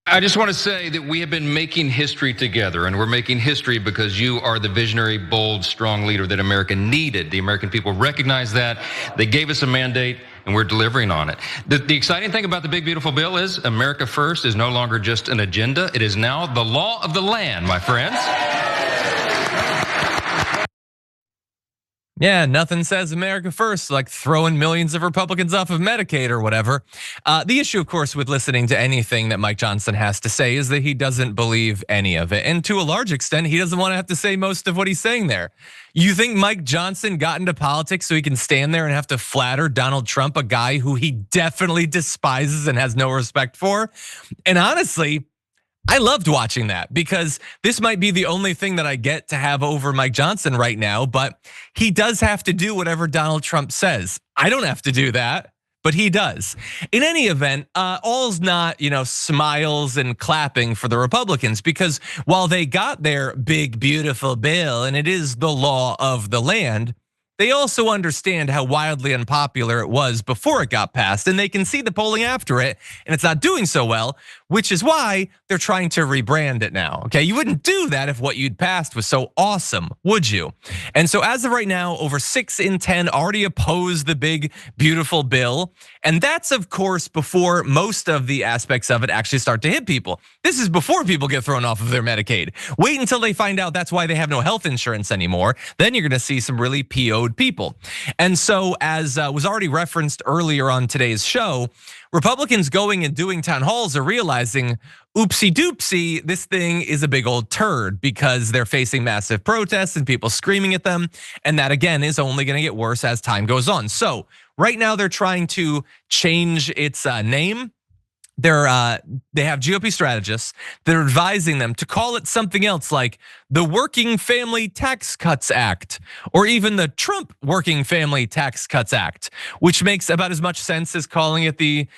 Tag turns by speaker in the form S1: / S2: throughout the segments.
S1: I just want to say that we have been making history together, and we're making history because you are the visionary, bold, strong leader that America needed. The American people recognize that. They gave us a mandate, and we're delivering on it. The exciting thing about the big, beautiful bill is America First is no longer just an agenda. It is now the law of the land, my friends.
S2: Yeah, nothing says America first like throwing millions of Republicans off of Medicaid or whatever. The issue, of course, with listening to anything that Mike Johnson has to say is that he doesn't believe any of it. And to a large extent, he doesn't want to have to say most of what he's saying there. You think Mike Johnson got into politics so he can stand there and have to flatter Donald Trump, a guy who he definitely despises and has no respect for? And honestly, I loved watching that because this might be the only thing that I get to have over Mike Johnson right now, but he does have to do whatever Donald Trump says. I don't have to do that, but he does. In any event, all's not, smiles and clapping for the Republicans, because while they got their big, beautiful bill and it is the law of the land, they also understand how wildly unpopular it was before it got passed, and they can see the polling after it, and it's not doing so well, which is why they're trying to rebrand it now, okay? You wouldn't do that if what you'd passed was so awesome, would you? And so as of right now, over 6 in 10 already oppose the big, beautiful bill, and that's of course before most of the aspects of it actually start to hit people. This is before people get thrown off of their Medicaid. Wait until they find out that's why they have no health insurance anymore. Then you're gonna see some really PO'd people. And so as was already referenced earlier on today's show, Republicans going and doing town halls are realizing, oopsie doopsie, this thing is a big old turd because they're facing massive protests and people screaming at them. And that again is only gonna get worse as time goes on. So right now they're trying to change its name. They have GOP strategists that are advising them to call it something else like the Working Family Tax Cuts Act, or even the Trump Working Family Tax Cuts Act, which makes about as much sense as calling it the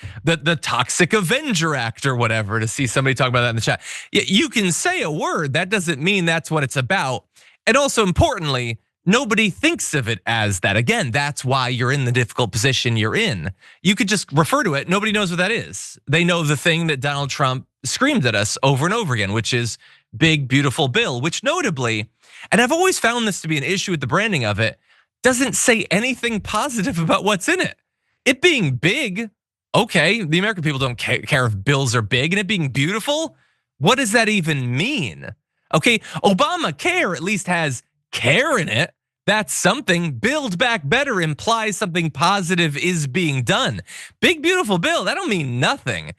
S2: Toxic Avenger Act or whatever, to see somebody talk about that in the chat. You can say a word, that doesn't mean that's what it's about. And also importantly, nobody thinks of it as that. Again, that's why you're in the difficult position you're in. You could just refer to it. Nobody knows what that is. They know the thing that Donald Trump screamed at us over and over again, which is big, beautiful bill, which notably, and I've always found this to be an issue with the branding of it, doesn't say anything positive about what's in it. It being big, okay, the American people don't care if bills are big, and it being beautiful, what does that even mean? Okay, Obamacare at least has care in it. That's something. Build Back Better implies something positive is being done. Big beautiful bill, that don't mean nothing.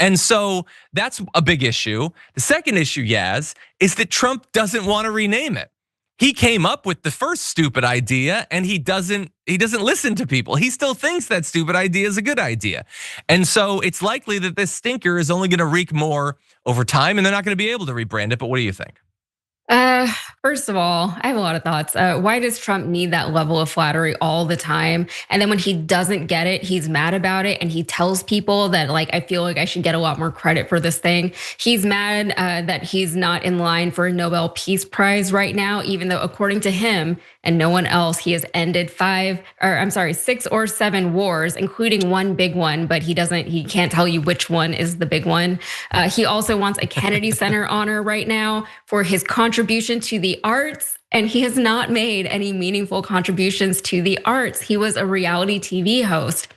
S2: And so that's a big issue. The second issue, Yaz, is that Trump doesn't want to rename it. He came up with the first stupid idea and he doesn't listen to people. He still thinks that stupid idea is a good idea. And so it's likely that this stinker is only going to wreak more over time and they're not going to be able to rebrand it. But what do you think?
S3: First of all, I have a lot of thoughts. Why does Trump need that level of flattery all the time? And then when he doesn't get it, he's mad about it. And he tells people that like, I feel like I should get a lot more credit for this thing. He's mad that he's not in line for a Nobel Peace Prize right now, even though according to him and no one else, he has ended 6 or 7 wars, including one big one, but he can't tell you which one is the big one. He also wants a Kennedy Center honor right now for his contribution to the arts, and he has not made any meaningful contributions to the arts. He was a reality TV host.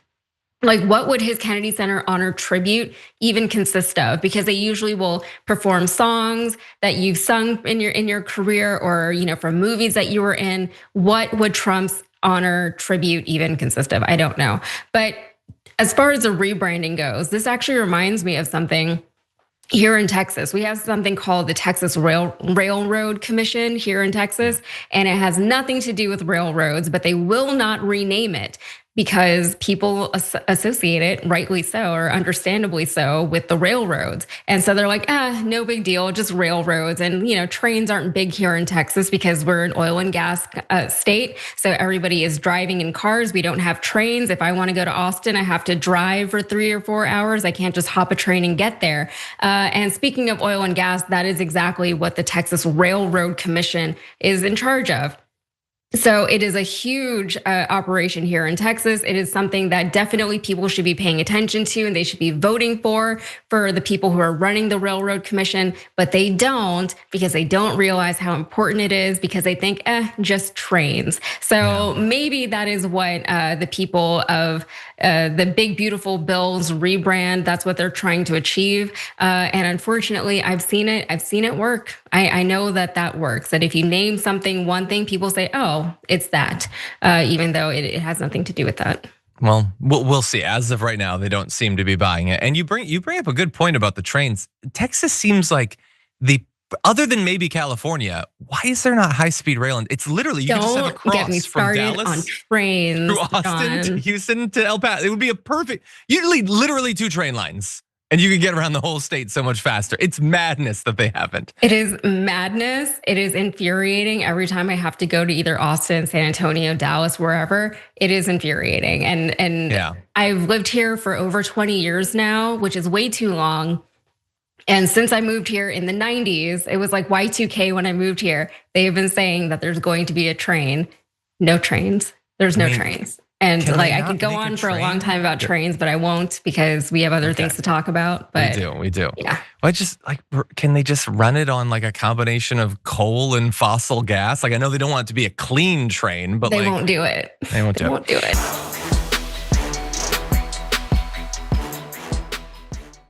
S3: Like, what would his Kennedy Center honor tribute even consist of? Because they usually will perform songs that you've sung in your career, or from movies that you were in. What would Trump's honor tribute even consist of? I don't know. But as far as the rebranding goes, this actually reminds me of something. Here in Texas, we have something called the Texas Railroad Commission here in Texas, and it has nothing to do with railroads, but they will not rename it because people associate it, rightly so, or understandably so, with the railroads. And so they're like, no big deal, just railroads. And trains aren't big here in Texas because we're an oil and gas state. So everybody is driving in cars. We don't have trains. If I want to go to Austin, I have to drive for 3 or 4 hours. I can't just hop a train and get there. And speaking of oil and gas, that is exactly what the Texas Railroad Commission is in charge of. So it is a huge operation here in Texas. It is something that definitely people should be paying attention to, and they should be voting for the people who are running the Railroad Commission, but they don't, because they don't realize how important it is, because they think, just trains. So maybe that is what the people of the big beautiful bills rebrand, that's what they're trying to achieve. And unfortunately, I've seen it work. I know that works, that if you name something one thing, people say, oh, it's that, even though it has nothing to do with that.
S2: Well, we'll see. As of right now, they don't seem to be buying it. And you bring up a good point about the trains. Texas seems like other than maybe California, why is there not high-speed rail? It's literally, you can just have a cross
S3: get me
S2: from
S3: started
S2: Dallas
S3: on trains,
S2: through Austin to
S3: John.
S2: Houston to El Paso. It would be a perfect, you need literally 2 train lines. And you can get around the whole state so much faster. It's madness that they haven't.
S3: It is madness. It is infuriating every time I have to go to either Austin, San Antonio, Dallas, wherever. It is infuriating. And I've lived here for over 20 years now, which is way too long. And since I moved here in the 90s, it was like Y2K when I moved here. They've been saying that there's going to be a train. No trains. There's no trains. And like I could go on for a long time about trains, but I won't, because we have other things to talk about. But
S2: we do.
S3: Yeah.
S2: Why can they just run it on like a combination of coal and fossil gas? Like, I know they don't want it to be a clean train, but
S3: they won't do it.
S2: They won't do
S3: it.